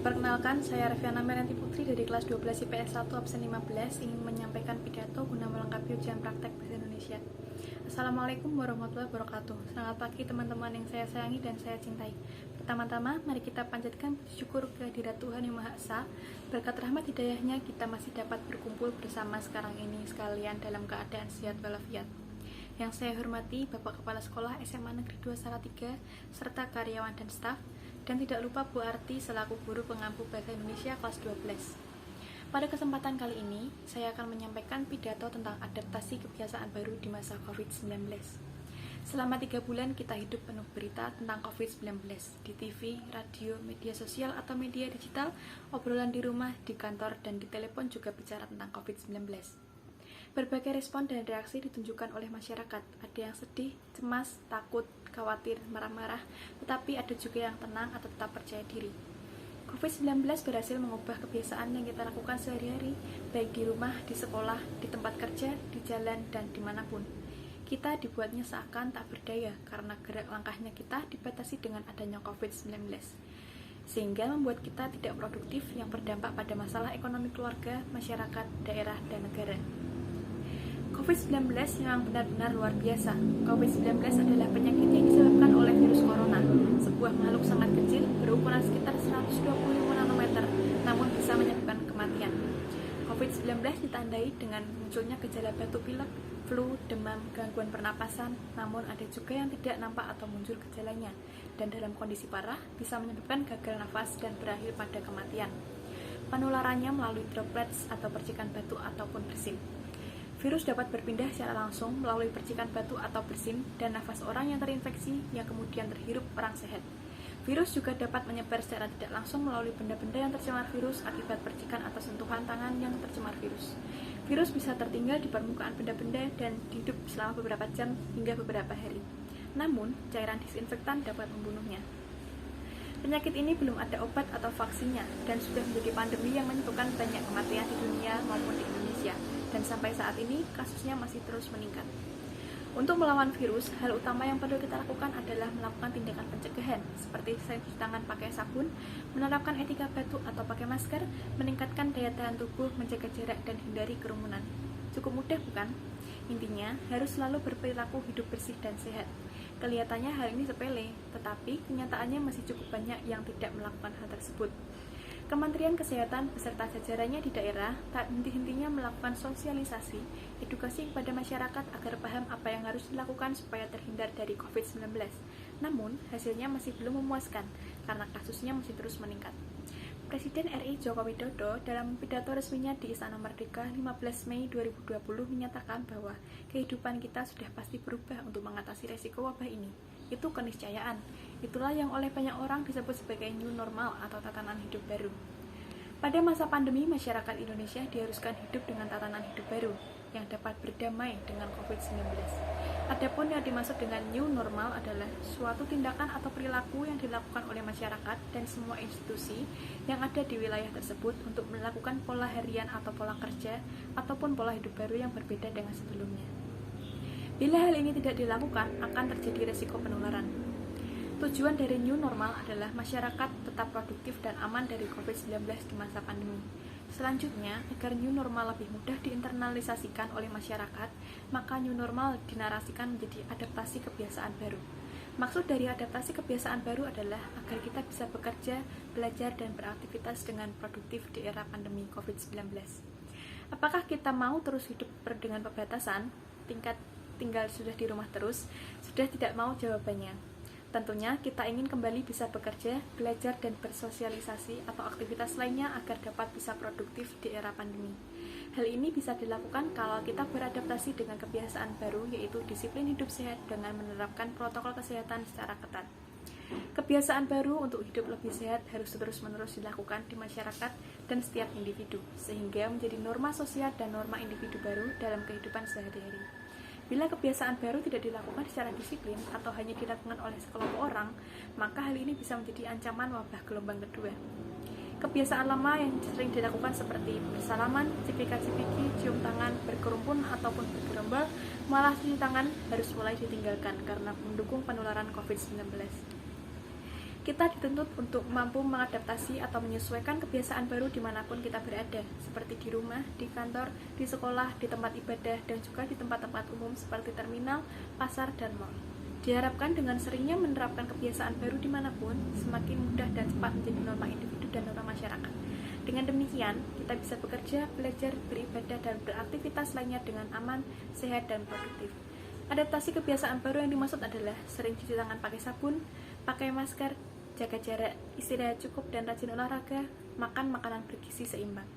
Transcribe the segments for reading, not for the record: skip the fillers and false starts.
Perkenalkan, saya Reviana Merianti Putri dari kelas 12 IPS 1 absen 15 ingin menyampaikan pidato guna melengkapi ujian praktek bahasa Indonesia. Assalamualaikum warahmatullahi wabarakatuh. Selamat pagi teman-teman yang saya sayangi dan saya cintai. Pertama-tama, mari kita panjatkan puji syukur kehadirat Tuhan Yang Maha Esa. Berkat rahmat hidayahnya, kita masih dapat berkumpul bersama sekarang ini sekalian dalam keadaan sehat walafiat. Yang saya hormati Bapak Kepala Sekolah SMA Negeri 2 Salatiga, serta karyawan dan staf, dan tidak lupa Bu Arti selaku guru pengampu bahasa Indonesia kelas 12. Pada kesempatan kali ini, saya akan menyampaikan pidato tentang adaptasi kebiasaan baru di masa COVID-19. Selama 3 bulan kita hidup penuh berita tentang COVID-19 di TV, radio, media sosial atau media digital, obrolan di rumah, di kantor, dan di telepon juga bicara tentang COVID-19. Berbagai respon dan reaksi ditunjukkan oleh masyarakat. Ada yang sedih, cemas, takut, khawatir, marah-marah, tetapi ada juga yang tenang atau tetap percaya diri. COVID-19 berhasil mengubah kebiasaan yang kita lakukan sehari-hari, baik di rumah, di sekolah, di tempat kerja, di jalan, dan dimanapun. Kita dibuatnya seakan tak berdaya karena gerak langkahnya kita dibatasi dengan adanya COVID-19. Sehingga membuat kita tidak produktif yang berdampak pada masalah ekonomi keluarga, masyarakat, daerah, dan negara. COVID-19 memang benar-benar luar biasa. COVID-19 adalah penyakit yang disebabkan oleh virus corona, sebuah makhluk sangat kecil berukuran sekitar 125 nanometer, namun bisa menyebabkan kematian. COVID-19 ditandai dengan munculnya gejala batuk pilek, flu, demam, gangguan pernapasan, namun ada juga yang tidak nampak atau muncul gejalanya, dan dalam kondisi parah bisa menyebabkan gagal nafas dan berakhir pada kematian. Penularannya melalui droplets atau percikan batuk ataupun bersin. Virus dapat berpindah secara langsung melalui percikan batuk atau bersin dan nafas orang yang terinfeksi yang kemudian terhirup orang sehat. Virus juga dapat menyebar secara tidak langsung melalui benda-benda yang tercemar virus akibat percikan atau sentuhan tangan yang tercemar virus. Virus bisa tertinggal di permukaan benda-benda dan hidup selama beberapa jam hingga beberapa hari. Namun, cairan disinfektan dapat membunuhnya. Penyakit ini belum ada obat atau vaksinnya dan sudah menjadi pandemi yang menyebabkan banyak kematian di dunia maupun di Indonesia, dan sampai saat ini kasusnya masih terus meningkat. Untuk melawan virus, hal utama yang perlu kita lakukan adalah melakukan tindakan pencegahan seperti cuci tangan pakai sabun, menerapkan etika batuk atau pakai masker, meningkatkan daya tahan tubuh, menjaga jarak, dan hindari kerumunan. Cukup mudah bukan? Intinya, harus selalu berperilaku hidup bersih dan sehat. Kelihatannya hal ini sepele, tetapi kenyataannya masih cukup banyak yang tidak melakukan hal tersebut. Kementerian Kesehatan beserta jajarannya di daerah tak henti-hentinya melakukan sosialisasi, edukasi kepada masyarakat agar paham apa yang harus dilakukan supaya terhindar dari COVID-19. Namun, hasilnya masih belum memuaskan karena kasusnya masih terus meningkat. Presiden RI Joko Widodo dalam pidato resminya di Istana Merdeka 15 Mei 2020 menyatakan bahwa kehidupan kita sudah pasti berubah untuk mengatasi resiko wabah ini. Itu keniscayaan. Itulah yang oleh banyak orang disebut sebagai new normal atau tatanan hidup baru. Pada masa pandemi, masyarakat Indonesia diharuskan hidup dengan tatanan hidup baru yang dapat berdamai dengan COVID-19. Adapun yang dimaksud dengan new normal adalah suatu tindakan atau perilaku yang dilakukan oleh masyarakat dan semua institusi yang ada di wilayah tersebut untuk melakukan pola harian atau pola kerja ataupun pola hidup baru yang berbeda dengan sebelumnya. Bila hal ini tidak dilakukan, akan terjadi resiko penularan. Tujuan dari new normal adalah masyarakat tetap produktif dan aman dari COVID-19 di masa pandemi. Selanjutnya, agar new normal lebih mudah diinternalisasikan oleh masyarakat, maka new normal dinarasikan menjadi adaptasi kebiasaan baru. Maksud dari adaptasi kebiasaan baru adalah agar kita bisa bekerja, belajar, dan beraktivitas dengan produktif di era pandemi COVID-19. Apakah kita mau terus hidup dengan pembatasan, tinggal sudah di rumah terus? Sudah tidak mau jawabannya. Tentunya kita ingin kembali bisa bekerja, belajar, dan bersosialisasi atau aktivitas lainnya agar dapat bisa produktif di era pandemi. Hal ini bisa dilakukan kalau kita beradaptasi dengan kebiasaan baru, yaitu disiplin hidup sehat dengan menerapkan protokol kesehatan secara ketat. Kebiasaan baru untuk hidup lebih sehat harus terus-menerus dilakukan di masyarakat dan setiap individu, sehingga menjadi norma sosial dan norma individu baru dalam kehidupan sehari-hari. Bila kebiasaan baru tidak dilakukan secara disiplin atau hanya dilakukan oleh sekelompok orang, maka hal ini bisa menjadi ancaman wabah gelombang kedua. Kebiasaan lama yang sering dilakukan seperti bersalaman, cipika-cipiki, cium tangan, berkerumun ataupun bergerombol, malah cuci tangan harus mulai ditinggalkan karena mendukung penularan COVID-19. Kita dituntut untuk mampu mengadaptasi atau menyesuaikan kebiasaan baru dimanapun kita berada, seperti di rumah, di kantor, di sekolah, di tempat ibadah, dan juga di tempat-tempat umum seperti terminal, pasar, dan mal. Diharapkan dengan seringnya menerapkan kebiasaan baru dimanapun, semakin mudah dan cepat menjadi norma individu dan norma masyarakat. Dengan demikian, kita bisa bekerja, belajar, beribadah, dan beraktivitas lainnya dengan aman, sehat, dan produktif. Adaptasi kebiasaan baru yang dimaksud adalah sering cuci tangan pakai sabun, pakai masker, jaga jarak, istirahat cukup dan rajin olahraga, makan makanan bergizi seimbang.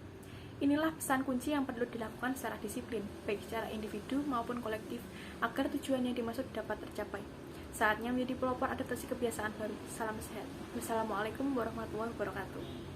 Inilah pesan kunci yang perlu dilakukan secara disiplin, baik secara individu maupun kolektif, agar tujuan yang dimaksud dapat tercapai. Saatnya menjadi pelopor adaptasi kebiasaan baru. Salam sehat. Wassalamualaikum warahmatullahi wabarakatuh.